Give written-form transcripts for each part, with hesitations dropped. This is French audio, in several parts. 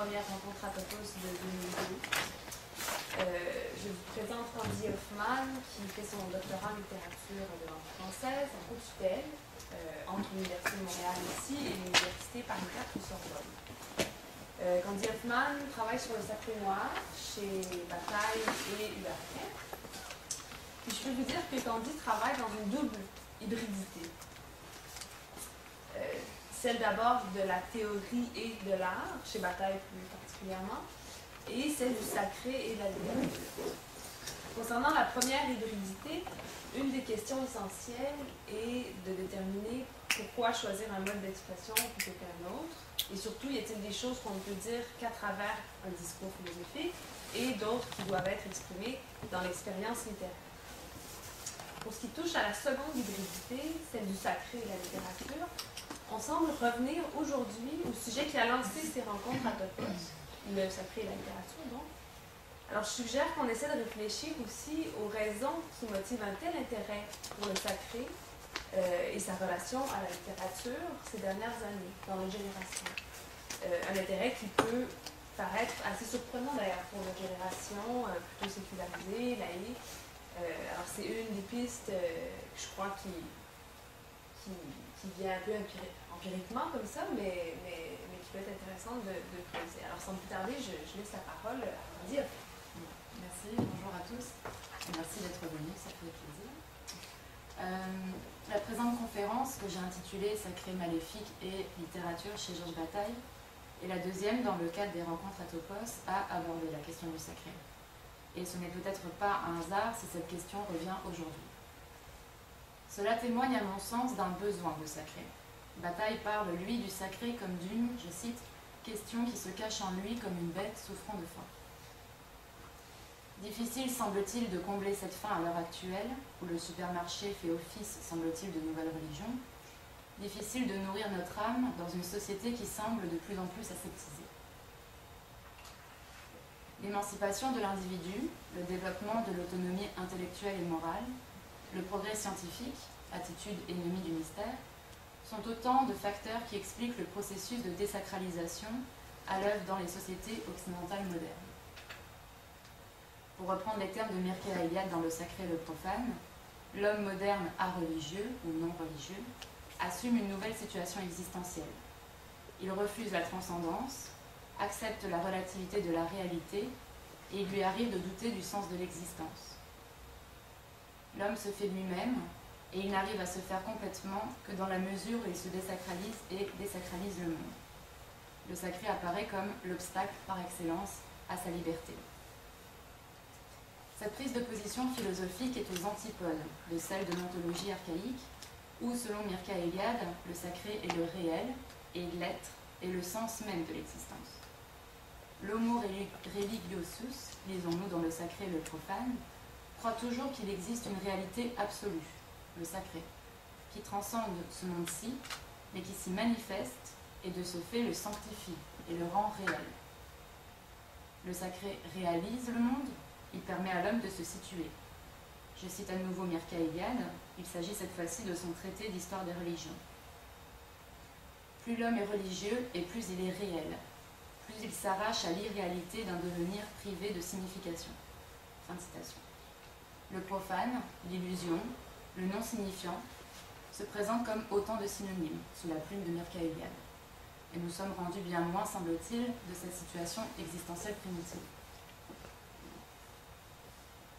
première rencontre à Topos de 2002. Je vous présente Candy Hoffman, qui fait son doctorat en littérature de langue française en co-tutelle entre l'Université de Montréal ici et l'Université Paris 4 ou Sorbonne. Candy Hoffman travaille sur le sacré noir chez Bataille et URF. Puis je peux vous dire que Candy travaille dans une double hybridité. Celle d'abord de la théorie et de l'art, chez Bataille plus particulièrement, et celle du sacré et de la littérature. Concernant la première hybridité, une des questions essentielles est de déterminer pourquoi choisir un mode d'expression plutôt qu'un autre, et surtout, y a-t-il des choses qu'on ne peut dire qu'à travers un discours philosophique et d'autres qui doivent être exprimées dans l'expérience littéraire. Pour ce qui touche à la seconde hybridité, celle du sacré et la littérature, on semble revenir aujourd'hui au sujet qui a lancé ces rencontres à Topos, le sacré et la littérature, donc. Alors, je suggère qu'on essaie de réfléchir aussi aux raisons qui motivent un tel intérêt pour le sacré et sa relation à la littérature ces dernières années, dans notre génération. Un intérêt qui peut paraître assez surprenant d'ailleurs pour notre génération, plutôt sécularisée, laïque. Alors, c'est une des pistes que je crois qui vient un peu empiriquement comme ça, mais qui peut être intéressante de creuser. Alors, sans plus tarder, je laisse la parole à Candy. Merci, bonjour à tous. Merci d'être venus, ça fait plaisir. La présente conférence, que j'ai intitulée Sacré maléfique et littérature chez Georges Bataille, est la deuxième dans le cadre des rencontres à Topos à aborder la question du sacré. Et ce n'est peut-être pas un hasard si cette question revient aujourd'hui. Cela témoigne à mon sens d'un besoin de sacré. Bataille parle, lui, du sacré comme d'une, je cite, question qui se cache en lui comme une bête souffrant de faim. Difficile, semble-t-il, de combler cette faim à l'heure actuelle, où le supermarché fait office, semble-t-il, de nouvelle religion. Difficile de nourrir notre âme dans une société qui semble de plus en plus aseptisée. L'émancipation de l'individu, le développement de l'autonomie intellectuelle et morale, le progrès scientifique, attitude ennemie du mystère, sont autant de facteurs qui expliquent le processus de désacralisation à l'œuvre dans les sociétés occidentales modernes. Pour reprendre les termes de Mircea Eliade dans Le Sacré et le Profane, l'homme moderne areligieux ou non religieux assume une nouvelle situation existentielle. Il refuse la transcendance, accepte la relativité de la réalité et il lui arrive de douter du sens de l'existence. L'homme se fait lui-même et il n'arrive à se faire complètement que dans la mesure où il se désacralise et désacralise le monde. Le sacré apparaît comme l'obstacle par excellence à sa liberté. Cette prise de position philosophique est aux antipodes de celle de l'ontologie archaïque, où, selon Mircea Eliade, le sacré est le réel et l'être est le sens même de l'existence. L'homo religiosus, lisons-nous dans Le Sacré et le Profane, croit toujours qu'il existe une réalité absolue, le sacré, qui transcende ce monde-ci, mais qui s'y manifeste et de ce fait le sanctifie et le rend réel. Le sacré réalise le monde, il permet à l'homme de se situer. Je cite à nouveau Mircea Eliade, il s'agit cette fois-ci de son traité d'histoire des religions. Plus l'homme est religieux et plus il est réel, plus il s'arrache à l'irréalité d'un devenir privé de signification. Fin de citation. Le profane, l'illusion, le non-signifiant se présentent comme autant de synonymes sous la plume de Mircea Eliade. Et nous sommes rendus bien loin, semble-t-il, de cette situation existentielle primitive.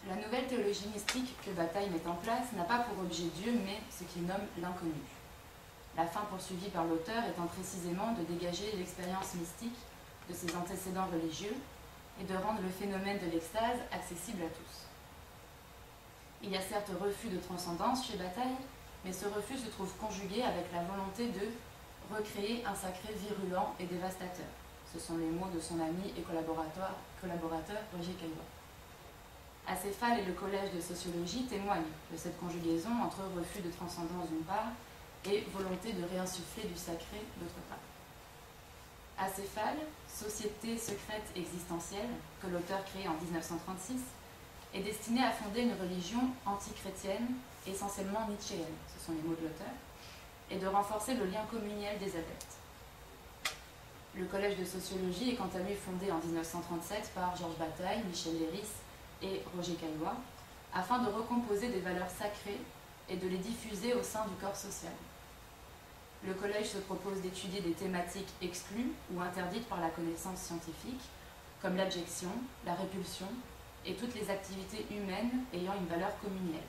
La nouvelle théologie mystique que Bataille met en place n'a pas pour objet Dieu, mais ce qu'il nomme l'inconnu. La fin poursuivie par l'auteur étant précisément de dégager l'expérience mystique de ses antécédents religieux et de rendre le phénomène de l'extase accessible à tous. Il y a certes refus de transcendance chez Bataille, mais ce refus se trouve conjugué avec la volonté de recréer un sacré virulent et dévastateur. Ce sont les mots de son ami et collaborateur Roger Caillois. Acéphale et le collège de sociologie témoignent de cette conjugaison entre refus de transcendance d'une part et volonté de réinsuffler du sacré d'autre part. Acéphale, société secrète existentielle, que l'auteur crée en 1936, est destinée à fonder une religion anti-chrétienne, essentiellement nietzschéenne, ce sont les mots de l'auteur, et de renforcer le lien communiel des adeptes. Le collège de sociologie est quant à lui fondé en 1937 par Georges Bataille, Michel Léris et Roger Caillois, afin de recomposer des valeurs sacrées et de les diffuser au sein du corps social. Le collège se propose d'étudier des thématiques exclues ou interdites par la connaissance scientifique, comme l'abjection, la répulsion et toutes les activités humaines ayant une valeur communielle.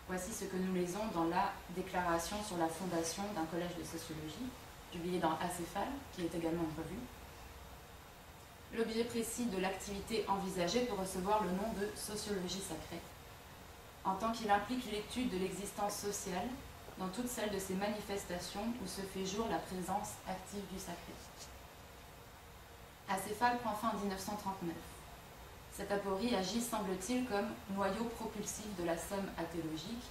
Voici ce que nous lisons dans la Déclaration sur la fondation d'un collège de sociologie, publiée dans Acéphale, qui est également une revue. L'objet précis de l'activité envisagée peut recevoir le nom de sociologie sacrée, en tant qu'il implique l'étude de l'existence sociale dans toutes celles de ces manifestations où se fait jour la présence active du sacré. Acéphale prend fin en 1939. Cette aporie agit, semble-t-il, comme noyau propulsif de la somme athéologique,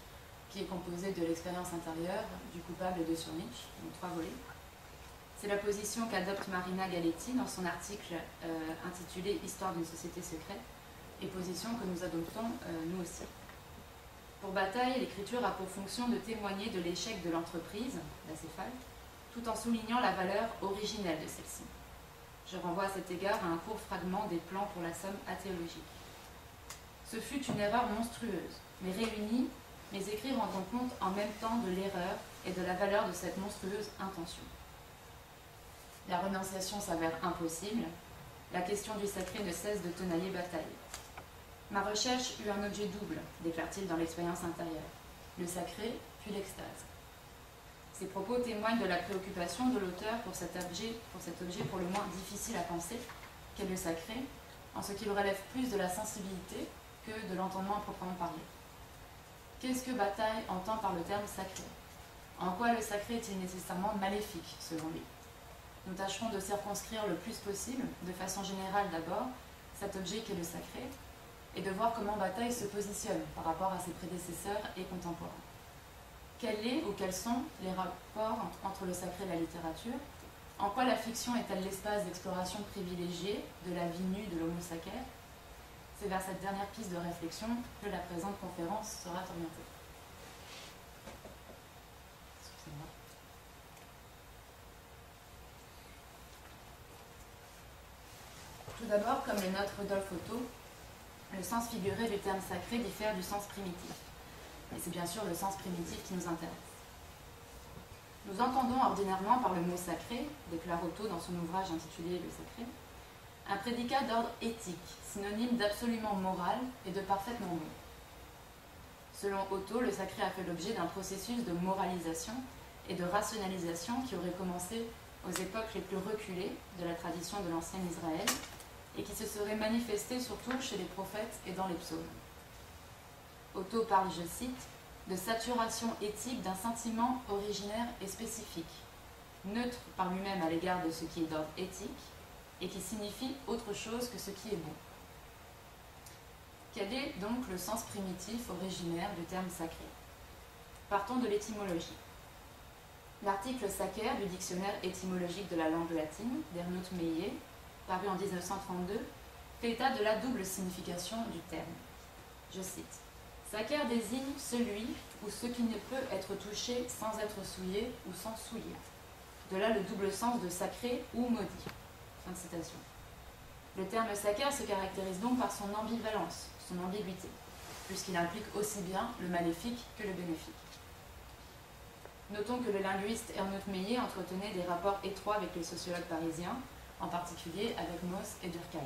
qui est composée de l'expérience intérieure, du coupable et de sur Nietzsche, donc 3 volets. C'est la position qu'adopte Marina Galetti dans son article intitulé « Histoire d'une société secrète », et position que nous adoptons nous aussi. Pour Bataille, l'écriture a pour fonction de témoigner de l'échec de l'entreprise, l'Acéphale, tout en soulignant la valeur originelle de celle-ci. Je renvoie à cet égard à un court fragment des plans pour la somme athéologique. Ce fut une erreur monstrueuse, mais réunie, mes écrits rendront compte en même temps de l'erreur et de la valeur de cette monstrueuse intention. La renonciation s'avère impossible, la question du sacré ne cesse de tenailler Bataille. Ma recherche eut un objet double, déclare-t-il dans l'expérience intérieure, le sacré puis l'extase. Ces propos témoignent de la préoccupation de l'auteur pour cet objet pour le moins difficile à penser, qu'est le sacré, en ce qu'il relève plus de la sensibilité que de l'entendement à proprement parler. Qu'est-ce que Bataille entend par le terme sacré? En quoi le sacré est-il nécessairement maléfique, selon lui? Nous tâcherons de circonscrire le plus possible, de façon générale d'abord, cet objet qu'est le sacré, et de voir comment Bataille se positionne par rapport à ses prédécesseurs et contemporains. Quel est ou quels sont les rapports entre le sacré et la littérature? En quoi la fiction est-elle l'espace d'exploration privilégié de la vie nue de l'homo sacer? C'est vers cette dernière piste de réflexion que la présente conférence sera orientée. Excusez-moi. Tout d'abord, comme le note Rodolphe Otto, le sens figuré du terme sacré diffère du sens primitif. Et c'est bien sûr le sens primitif qui nous intéresse. Nous entendons ordinairement par le mot sacré, déclare Otto dans son ouvrage intitulé Le sacré, un prédicat d'ordre éthique, synonyme d'absolument moral et de parfaitement bon. Selon Otto, le sacré a fait l'objet d'un processus de moralisation et de rationalisation qui aurait commencé aux époques les plus reculées de la tradition de l'ancien Israël et qui se serait manifesté surtout chez les prophètes et dans les psaumes. Otto parle, je cite, de saturation éthique d'un sentiment originaire et spécifique, neutre par lui-même à l'égard de ce qui est d'ordre éthique et qui signifie autre chose que ce qui est bon. Quel est donc le sens primitif originaire du terme sacré? Partons de l'étymologie. L'article sacer du dictionnaire étymologique de la langue latine d'Ernst Meyer, paru en 1932, fait état de la double signification du terme. Je cite. Sacer désigne celui ou ce qui ne peut être touché sans être souillé ou sans souiller. De là le double sens de sacré ou maudit. Fin de citation. Le terme sacer se caractérise donc par son ambivalence, son ambiguïté, puisqu'il implique aussi bien le maléfique que le bénéfique. Notons que le linguiste Ernst Meyer entretenait des rapports étroits avec les sociologues parisiens, en particulier avec Mauss et Durkheim.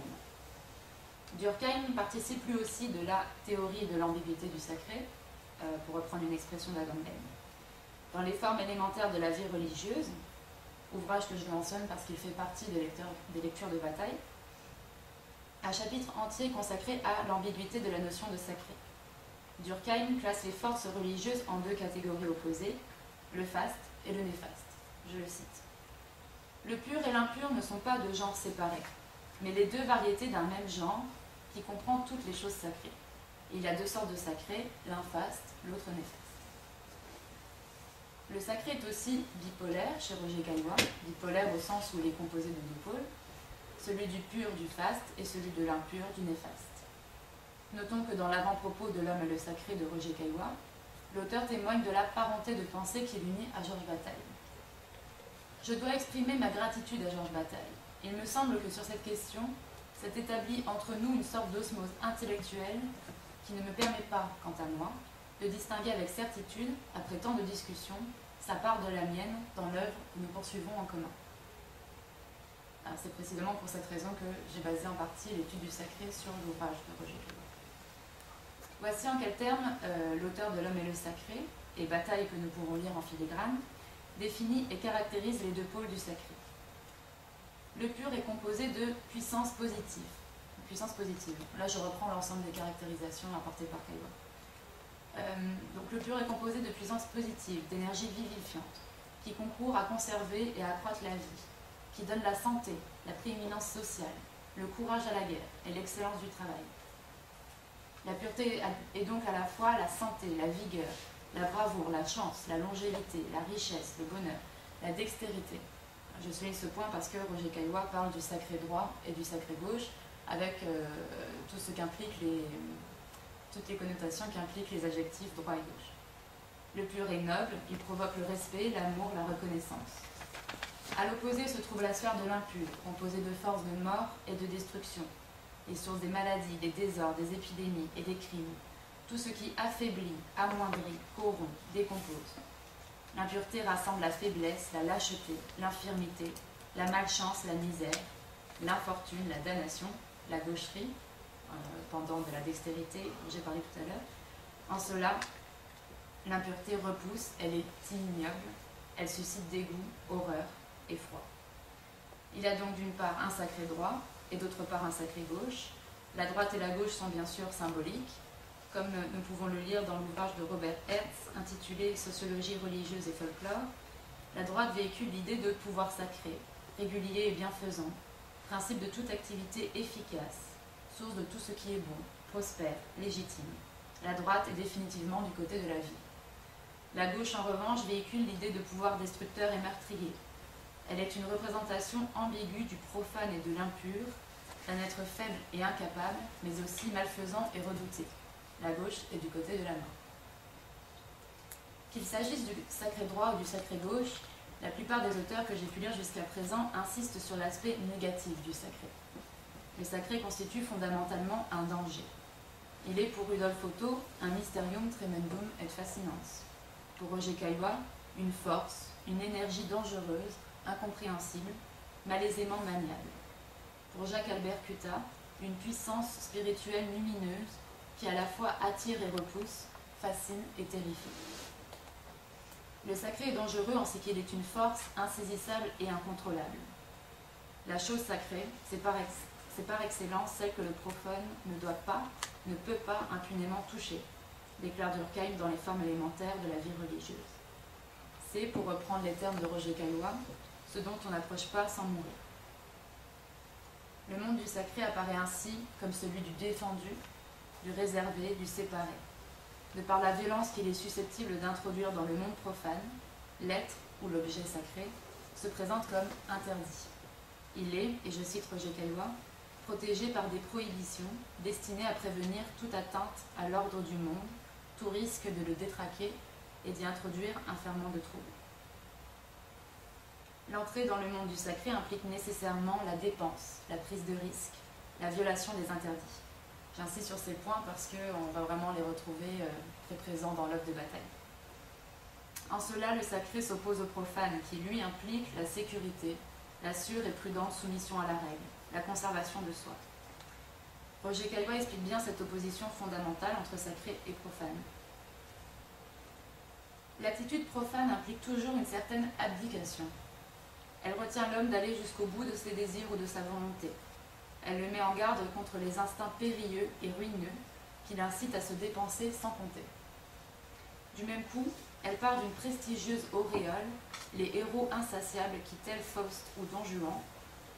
Durkheim participe lui aussi de la théorie de l'ambiguïté du sacré, pour reprendre une expression d'Agamben. Dans les formes élémentaires de la vie religieuse, ouvrage que je mentionne parce qu'il fait partie des lectures de Bataille, un chapitre entier consacré à l'ambiguïté de la notion de sacré. Durkheim classe les forces religieuses en deux catégories opposées, le faste et le néfaste. Je le cite. Le pur et l'impur ne sont pas de genres séparés, mais les deux variétés d'un même genre qui comprend toutes les choses sacrées. Il y a deux sortes de sacrés, l'un faste, l'autre néfaste. Le sacré est aussi bipolaire chez Roger Caillois, bipolaire au sens où il est composé de deux pôles, celui du pur du faste et celui de l'impur du néfaste. Notons que dans l'avant-propos de L'homme et le sacré de Roger Caillois, l'auteur témoigne de la parenté de pensée qui l'unit à Georges Bataille. Je dois exprimer ma gratitude à Georges Bataille. Il me semble que sur cette question, s'est établie entre nous une sorte d'osmose intellectuelle qui ne me permet pas, quant à moi, de distinguer avec certitude, après tant de discussions, sa part de la mienne dans l'œuvre que nous poursuivons en commun. C'est précisément pour cette raison que j'ai basé en partie l'étude du sacré sur l'ouvrage de Roger Caillois. Voici en quels termes l'auteur de L'homme et le sacré, et Bataille que nous pourrons lire en filigrane, définit et caractérise les deux pôles du sacré. Le pur est composé de puissance positive. Puissance positive. Là, je reprends l'ensemble des caractérisations apportées par Caillois. Donc, le pur est composé de puissance positive, d'énergie vivifiante, qui concourt à conserver et à accroître la vie, qui donne la santé, la prééminence sociale, le courage à la guerre et l'excellence du travail. La pureté est donc à la fois la santé, la vigueur, la bravoure, la chance, la longévité, la richesse, le bonheur, la dextérité. Je souligne ce point parce que Roger Caillois parle du sacré droit et du sacré gauche avec tout ce qu'implique toutes les connotations qu'impliquent les adjectifs droit et gauche. Le pur est noble, il provoque le respect, l'amour, la reconnaissance. À l'opposé se trouve la sphère de l'impur, composée de forces de mort et de destruction, les sources des maladies, des désordres, des épidémies et des crimes, tout ce qui affaiblit, amoindrit, corrompt, décompose. L'impureté rassemble la faiblesse, la lâcheté, l'infirmité, la malchance, la misère, l'infortune, la damnation, la gaucherie, pendant de la dextérité dont j'ai parlé tout à l'heure. En cela, l'impureté repousse, elle est ignoble, elle suscite dégoût, horreur et froid. Il y a donc d'une part un sacré droit et d'autre part un sacré gauche. La droite et la gauche sont bien sûr symboliques, comme nous pouvons le lire dans l'ouvrage de Robert Hertz intitulé « Sociologie religieuse et folklore ». La droite véhicule l'idée de pouvoir sacré, régulier et bienfaisant, principe de toute activité efficace, source de tout ce qui est bon, prospère, légitime. La droite est définitivement du côté de la vie. La gauche, en revanche, véhicule l'idée de pouvoir destructeur et meurtrier. Elle est une représentation ambiguë du profane et de l'impur, d'un être faible et incapable, mais aussi malfaisant et redouté. La gauche est du côté de la mort. Qu'il s'agisse du sacré droit ou du sacré gauche, la plupart des auteurs que j'ai pu lire jusqu'à présent insistent sur l'aspect négatif du sacré. Le sacré constitue fondamentalement un danger. Il est pour Rudolf Otto un mysterium tremendum et fascinans. Pour Roger Caillois, une force, une énergie dangereuse, incompréhensible, malaisément maniable. Pour Jacques-Albert Cutat, une puissance spirituelle lumineuse qui à la fois attire et repousse, fascine et terrifie. Le sacré est dangereux en ce qu'il est une force insaisissable et incontrôlable. La chose sacrée, c'est par excellence celle que le profane ne doit pas, ne peut pas impunément toucher, déclare Durkheim dans les formes élémentaires de la vie religieuse. C'est, pour reprendre les termes de Roger Caillois, ce dont on n'approche pas sans mourir. Le monde du sacré apparaît ainsi comme celui du défendu, du réservé, du séparé. De par la violence qu'il est susceptible d'introduire dans le monde profane, l'être, ou l'objet sacré, se présente comme interdit. Il est, et je cite Roger Caillois, protégé par des prohibitions destinées à prévenir toute atteinte à l'ordre du monde, tout risque de le détraquer et d'y introduire un ferment de trouble. L'entrée dans le monde du sacré implique nécessairement la dépense, la prise de risque, la violation des interdits. J'insiste sur ces points parce qu'on va vraiment les retrouver très présents dans l'œuvre de Bataille. En cela, le sacré s'oppose au profane qui, lui, implique la sécurité, la sûre et prudente soumission à la règle, la conservation de soi. Roger Caillois explique bien cette opposition fondamentale entre sacré et profane. L'attitude profane implique toujours une certaine abdication. Elle retient l'homme d'aller jusqu'au bout de ses désirs ou de sa volonté. Elle le met en garde contre les instincts périlleux et ruineux qui l'incitent à se dépenser sans compter. Du même coup, elle part d'une prestigieuse auréole, les héros insatiables qui, tels Faust ou Don Juan,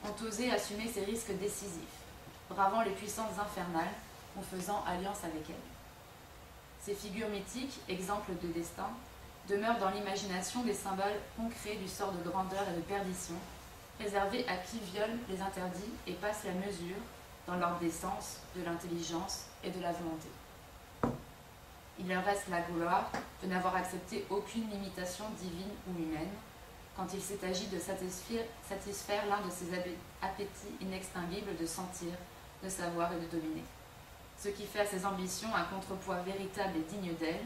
ont osé assumer ces risques décisifs, bravant les puissances infernales ou faisant alliance avec elles. Ces figures mythiques, exemples de destin, demeurent dans l'imagination des symboles concrets du sort de grandeur et de perdition, réservés à qui violent les interdits et passent la mesure dans leur décence, de l'intelligence et de la volonté. Il leur reste la gloire de n'avoir accepté aucune limitation divine ou humaine, quand il s'est agi de satisfaire l'un de ses appétits inextinguibles de sentir, de savoir et de dominer. Ce qui fait à ses ambitions un contrepoids véritable et digne d'elle,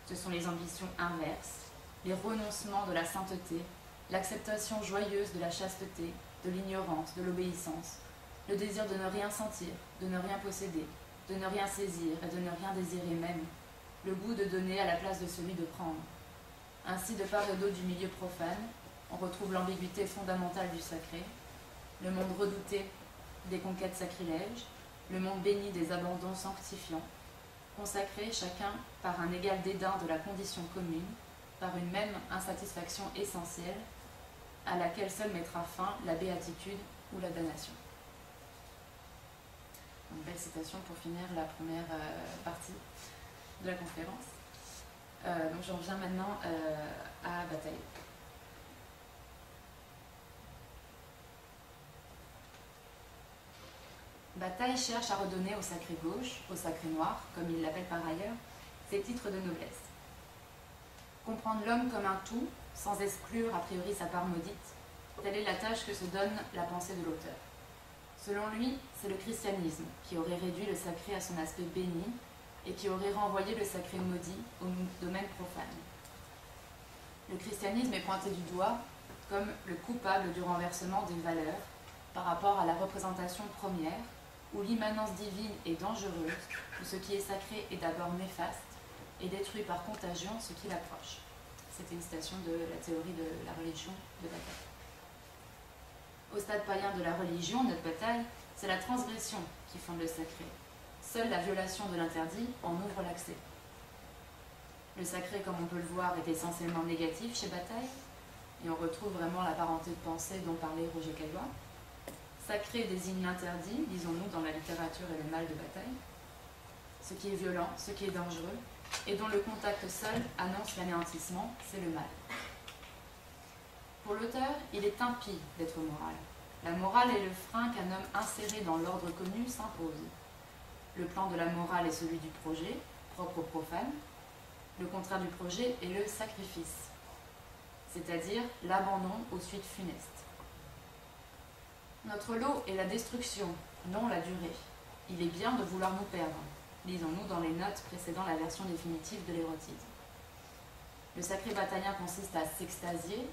ce sont les ambitions inverses, les renoncements de la sainteté, l'acceptation joyeuse de la chasteté, de l'ignorance, de l'obéissance, le désir de ne rien sentir, de ne rien posséder, de ne rien saisir et de ne rien désirer même, le goût de donner à la place de celui de prendre. Ainsi, de part et d'autre du milieu profane, on retrouve l'ambiguïté fondamentale du sacré, le monde redouté des conquêtes sacrilèges, le monde béni des abandons sanctifiants, consacrés chacun par un égal dédain de la condition commune, par une même insatisfaction essentielle, à laquelle seule mettra fin la béatitude ou la damnation. Une belle citation pour finir la première partie de la conférence. Donc j'en viens maintenant à Bataille. Bataille cherche à redonner au sacré gauche, au sacré noir, comme il l'appelle par ailleurs, ses titres de noblesse. Comprendre l'homme comme un tout, sans exclure a priori sa part maudite, telle est la tâche que se donne la pensée de l'auteur. Selon lui, c'est le christianisme qui aurait réduit le sacré à son aspect béni et qui aurait renvoyé le sacré maudit au domaine profane. Le christianisme est pointé du doigt comme le coupable du renversement des valeurs par rapport à la représentation première, où l'immanence divine est dangereuse, où ce qui est sacré est d'abord néfaste et détruit par contagion ce qui l'approche. C'était une citation de la théorie de la religion de Bataille. Au stade païen de la religion, notre Bataille, c'est la transgression qui fonde le sacré. Seule la violation de l'interdit en ouvre l'accès. Le sacré, comme on peut le voir, est essentiellement négatif chez Bataille, et on retrouve vraiment la parenté de pensée dont parlait Roger Caillois. Sacré désigne l'interdit, disons-nous, dans la littérature et le mal de Bataille, ce qui est violent, ce qui est dangereux, et dont le contact seul annonce l'anéantissement, c'est le mal. Pour l'auteur, il est impie d'être moral. La morale est le frein qu'un homme inséré dans l'ordre connu s'impose. Le plan de la morale est celui du projet, propre au profane. Le contraire du projet est le sacrifice, c'est-à-dire l'abandon aux suites funestes. Notre lot est la destruction, non la durée. Il est bien de vouloir nous perdre, lisons-nous dans les notes précédant la version définitive de l'érotisme. Le sacré bataillien consiste à s'extasier,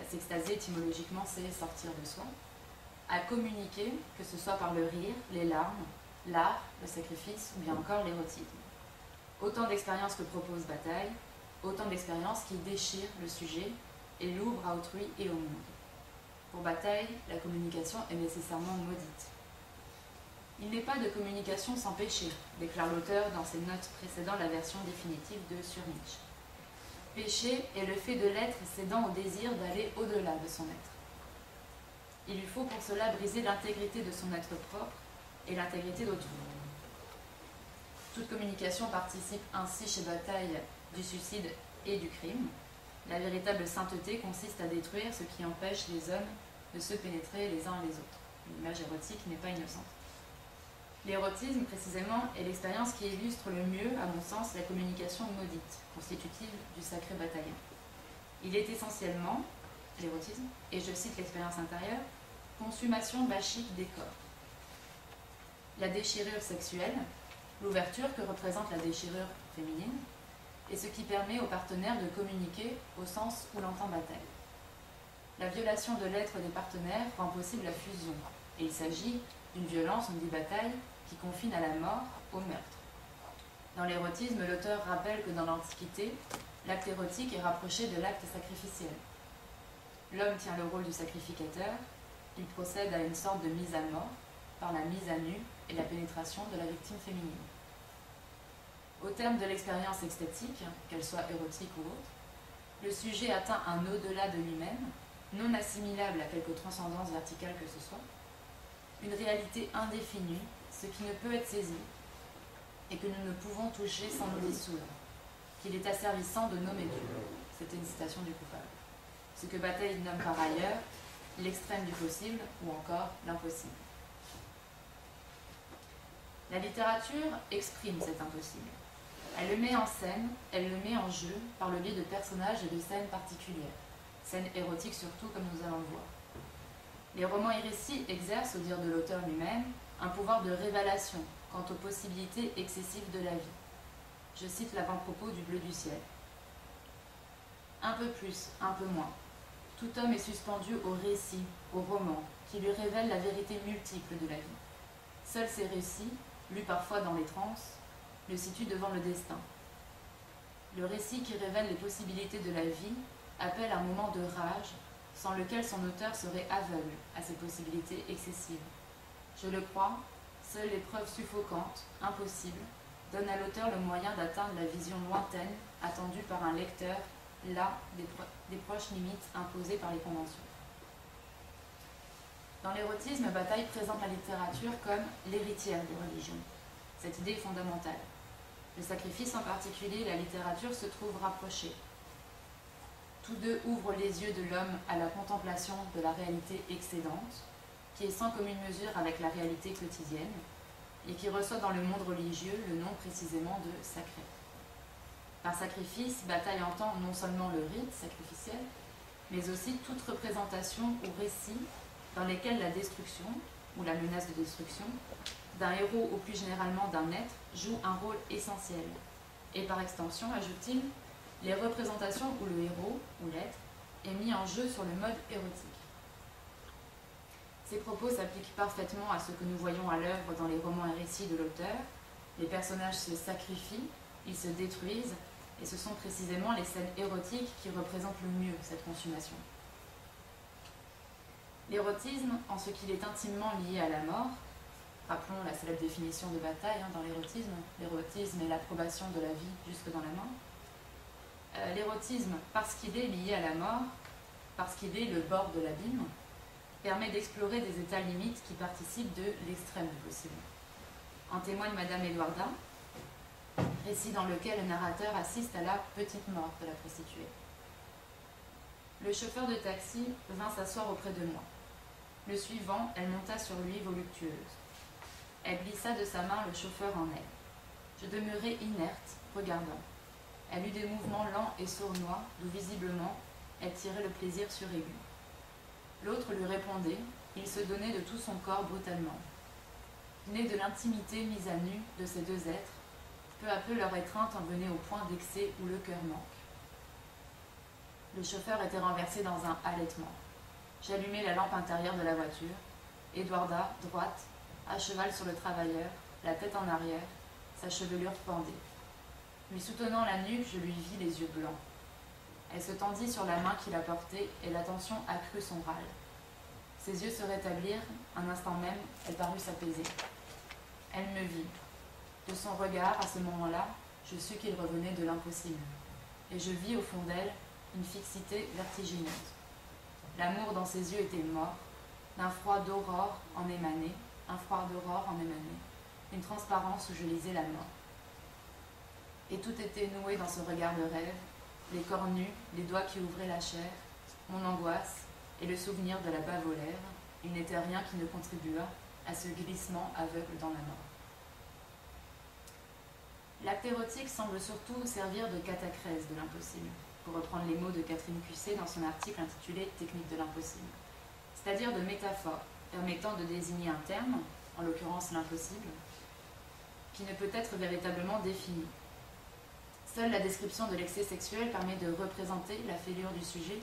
s'extasier étymologiquement c'est sortir de soi, à communiquer, que ce soit par le rire, les larmes, l'art, le sacrifice ou bien encore l'érotisme. Autant d'expériences que propose Bataille, autant d'expériences qui déchirent le sujet et l'ouvrent à autrui et au monde. Pour Bataille, la communication est nécessairement maudite. Il n'est pas de communication sans péché, déclare l'auteur dans ses notes précédant la version définitive de Sur Nietzsche. Péché est le fait de l'être cédant au désir d'aller au-delà de son être. Il lui faut pour cela briser l'intégrité de son être propre et l'intégrité d'autrui. Toute communication participe ainsi chez Bataille du suicide et du crime. La véritable sainteté consiste à détruire ce qui empêche les hommes de se pénétrer les uns les autres. L'image érotique n'est pas innocente. L'érotisme, précisément, est l'expérience qui illustre le mieux, à mon sens, la communication maudite, constitutive du sacré bataillon. Il est essentiellement, l'érotisme, et je cite l'expérience intérieure, consommation bachique des corps. La déchirure sexuelle, l'ouverture que représente la déchirure féminine, est ce qui permet aux partenaires de communiquer au sens où l'entend Bataille. La violation de l'être des partenaires rend possible la fusion, et il s'agit d'une violence, on dit Bataille, qui confine à la mort, au meurtre. Dans l'érotisme, l'auteur rappelle que dans l'Antiquité, l'acte érotique est rapproché de l'acte sacrificiel. L'homme tient le rôle du sacrificateur, il procède à une sorte de mise à mort par la mise à nu et la pénétration de la victime féminine. Au terme de l'expérience extatique, qu'elle soit érotique ou autre, le sujet atteint un au-delà de lui-même, non assimilable à quelque transcendance verticale que ce soit, une réalité indéfinie, ce qui ne peut être saisi, et que nous ne pouvons toucher sans nous dissoudre, qu'il est asservissant de nommer Dieu. C'était une citation du coupable. Ce que Bataille nomme par ailleurs l'extrême du possible ou encore l'impossible. La littérature exprime cet impossible. Elle le met en scène, elle le met en jeu par le biais de personnages et de scènes particulières, scènes érotiques surtout, comme nous allons le voir. Les romans et récits exercent, au dire de l'auteur lui-même, un pouvoir de révélation quant aux possibilités excessives de la vie. Je cite l'avant-propos du Bleu du ciel. Un peu plus, un peu moins. Tout homme est suspendu au récit, au roman, qui lui révèle la vérité multiple de la vie. Seuls ces récits, lus parfois dans les transes, le situent devant le destin. Le récit qui révèle les possibilités de la vie appelle un moment de rage, sans lequel son auteur serait aveugle à ces possibilités excessives. Je le crois, seules les preuves suffocantes, impossibles, donnent à l'auteur le moyen d'atteindre la vision lointaine attendue par un lecteur, là des proches limites imposées par les conventions. Dans l'érotisme, Bataille présente la littérature comme l'héritière des religions. Cette idée est fondamentale. Le sacrifice en particulier, la littérature se trouve rapprochée. Tous deux ouvrent les yeux de l'homme à la contemplation de la réalité excédente, qui est sans commune mesure avec la réalité quotidienne, et qui reçoit dans le monde religieux le nom précisément de sacré. Par sacrifice, Bataille entend non seulement le rite sacrificiel, mais aussi toute représentation ou récit dans lesquels la destruction, ou la menace de destruction, d'un héros ou plus généralement d'un être, joue un rôle essentiel. Et par extension, ajoute-t-il, les représentations où le héros, ou l'être, est mis en jeu sur le mode érotique. Ces propos s'appliquent parfaitement à ce que nous voyons à l'œuvre dans les romans et récits de l'auteur. Les personnages se sacrifient, ils se détruisent, et ce sont précisément les scènes érotiques qui représentent le mieux cette consommation. L'érotisme, en ce qu'il est intimement lié à la mort, rappelons la célèbre définition de Bataille dans l'érotisme est l'approbation de la vie jusque dans la mort. L'érotisme, parce qu'il est lié à la mort, parce qu'il est le bord de l'abîme, permet d'explorer des états limites qui participent de l'extrême du possible. En témoigne Madame Eduarda, récit dans lequel le narrateur assiste à la petite mort de la prostituée. Le chauffeur de taxi vint s'asseoir auprès de moi. Le suivant, elle monta sur lui voluptueuse. Elle glissa de sa main le chauffeur en elle. Je demeurai inerte, regardant. Elle eut des mouvements lents et sournois, d'où visiblement elle tirait le plaisir suraigu. L'autre lui répondait, il se donnait de tout son corps brutalement. Né de l'intimité mise à nu de ces deux êtres, peu à peu leur étreinte en venait au point d'excès où le cœur manque. Le chauffeur était renversé dans un halètement. J'allumai la lampe intérieure de la voiture. Eduarda, droite, à cheval sur le travailleur, la tête en arrière, sa chevelure pendait. Lui soutenant la nuque, je lui vis les yeux blancs. Elle se tendit sur la main qui la portait et l'attention accrut son râle. Ses yeux se rétablirent, un instant même, elle parut s'apaiser. Elle me vit. De son regard, à ce moment-là, je sus qu'il revenait de l'impossible. Et je vis au fond d'elle une fixité vertigineuse. L'amour dans ses yeux était mort, d'un froid d'aurore en émanait, une transparence où je lisais la mort. Et tout était noué dans ce regard de rêve, les corps nus, les doigts qui ouvraient la chair, mon angoisse et le souvenir de la bave aux lèvres, il n'était rien qui ne contribuât à ce glissement aveugle dans la mort. L'acte érotique semble surtout servir de catachèse de l'impossible, pour reprendre les mots de Catherine Cusset dans son article intitulé « Technique de l'impossible », c'est-à-dire de métaphore permettant de désigner un terme, en l'occurrence l'impossible, qui ne peut être véritablement défini. Seule la description de l'excès sexuel permet de représenter la fêlure du sujet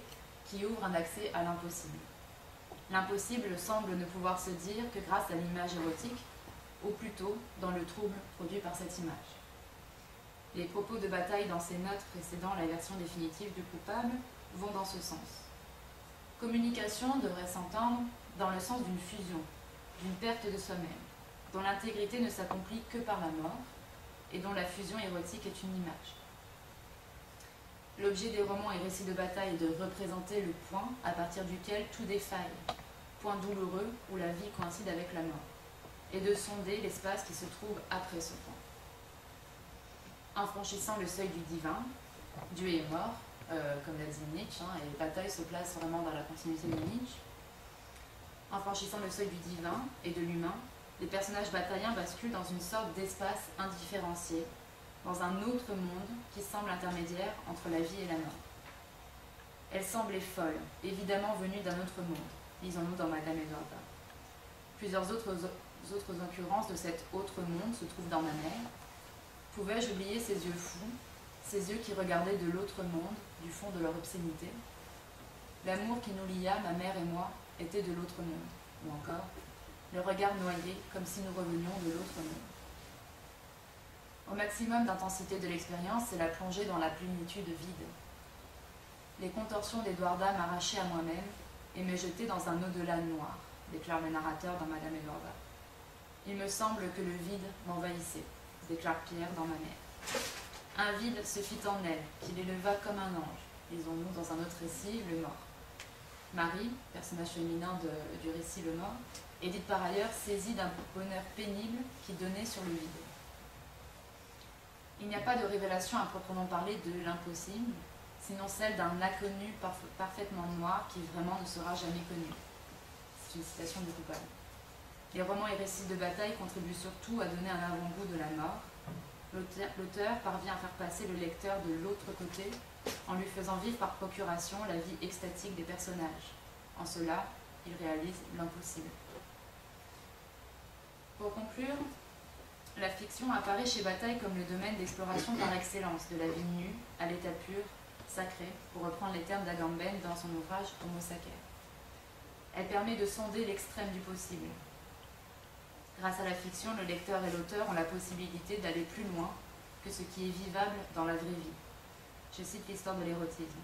qui ouvre un accès à l'impossible. L'impossible semble ne pouvoir se dire que grâce à l'image érotique, ou plutôt dans le trouble produit par cette image. Les propos de Bataille dans ses notes précédant la version définitive du coupable vont dans ce sens. Communication devrait s'entendre dans le sens d'une fusion, d'une perte de soi-même, dont l'intégrité ne s'accomplit que par la mort et dont la fusion érotique est une image. L'objet des romans et récits de Bataille est de représenter le point à partir duquel tout défaille, point douloureux où la vie coïncide avec la mort, et de sonder l'espace qui se trouve après ce point. En franchissant le seuil du divin, Dieu est mort, comme l'a dit Nietzsche, et Bataille se place vraiment dans la continuité de Nietzsche. En franchissant le seuil du divin et de l'humain, les personnages bataillens basculent dans une sorte d'espace indifférencié, dans un autre monde qui semble intermédiaire entre la vie et la mort. Elle semblait folle, évidemment venue d'un autre monde, lisons-nous dans Madame Edwarda. Plusieurs autres occurrences de cet autre monde se trouvent dans ma mère. Pouvais-je oublier ses yeux fous, ces yeux qui regardaient de l'autre monde, du fond de leur obscénité? L'amour qui nous lia, ma mère et moi, était de l'autre monde. Ou encore, le regard noyé, comme si nous revenions de l'autre monde. Au maximum d'intensité de l'expérience, c'est la plongée dans la plénitude vide. Les contorsions d'Edwarda m'arrachaient à moi-même et me jetaient dans un au-delà noir, déclare le narrateur dans Madame Edwarda. Il me semble que le vide m'envahissait, déclare Pierre dans Ma mère. Un vide se fit en elle, qui l'éleva comme un ange, lisons-nous dans un autre récit, Le Mort. Marie, personnage féminin du récit Le Mort, est dite par ailleurs saisie d'un bonheur pénible qui donnait sur le vide. Il n'y a pas de révélation à proprement parler de l'impossible, sinon celle d'un inconnu parfaitement noir qui vraiment ne sera jamais connu. C'est une citation de Coupable. Les romans et récits de bataille contribuent surtout à donner un avant-goût de la mort. L'auteur parvient à faire passer le lecteur de l'autre côté en lui faisant vivre par procuration la vie extatique des personnages. En cela, il réalise l'impossible. Pour conclure, la fiction apparaît chez Bataille comme le domaine d'exploration par excellence de la vie nue, à l'état pur, sacré, pour reprendre les termes d'Agamben dans son ouvrage Homo Sacer. Elle permet de sonder l'extrême du possible. Grâce à la fiction, le lecteur et l'auteur ont la possibilité d'aller plus loin que ce qui est vivable dans la vraie vie. Je cite l'histoire de l'érotisme.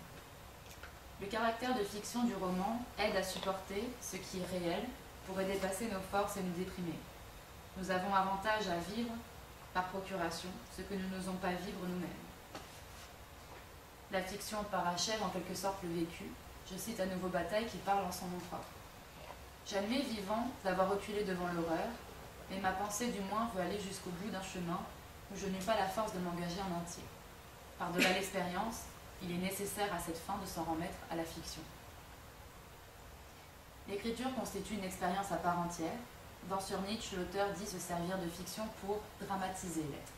Le caractère de fiction du roman aide à supporter ce qui est réel, pourrait dépasser nos forces et nous déprimer. Nous avons avantage à vivre, par procuration, ce que nous n'osons pas vivre nous-mêmes. La fiction parachève en quelque sorte le vécu. Je cite à nouveau Bataille qui parle en son nom propre. J'admets vivant d'avoir reculé devant l'horreur, mais ma pensée du moins veut aller jusqu'au bout d'un chemin où je n'eus pas la force de m'engager en entier. Par-delà l'expérience, il est nécessaire à cette fin de s'en remettre à la fiction. L'écriture constitue une expérience à part entière. Dans Sur Nietzsche, l'auteur dit se servir de fiction pour dramatiser l'être.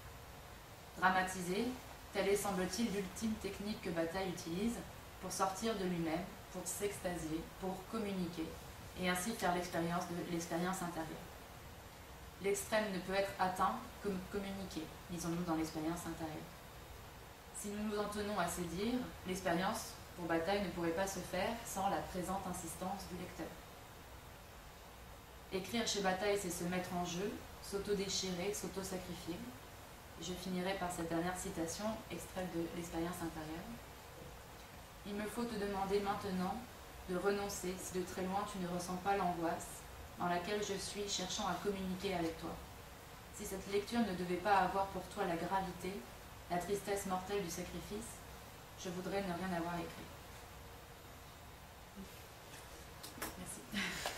Dramatiser, telle est, semble-t-il, l'ultime technique que Bataille utilise pour sortir de lui-même, pour s'extasier, pour communiquer, et ainsi faire l'expérience de l'expérience intérieure. L'extrême ne peut être atteint que communiqué, disons-nous dans l'expérience intérieure. Si nous nous en tenons à ces dires, l'expérience, pour Bataille, ne pourrait pas se faire sans la présente insistance du lecteur. Écrire chez Bataille, c'est se mettre en jeu, s'auto-déchirer, s'auto-sacrifier. Je finirai par cette dernière citation, extraite de l'expérience intérieure. Il me faut te demander maintenant de renoncer si de très loin tu ne ressens pas l'angoisse dans laquelle je suis cherchant à communiquer avec toi. Si cette lecture ne devait pas avoir pour toi la gravité, la tristesse mortelle du sacrifice, je voudrais ne rien avoir écrit. Merci.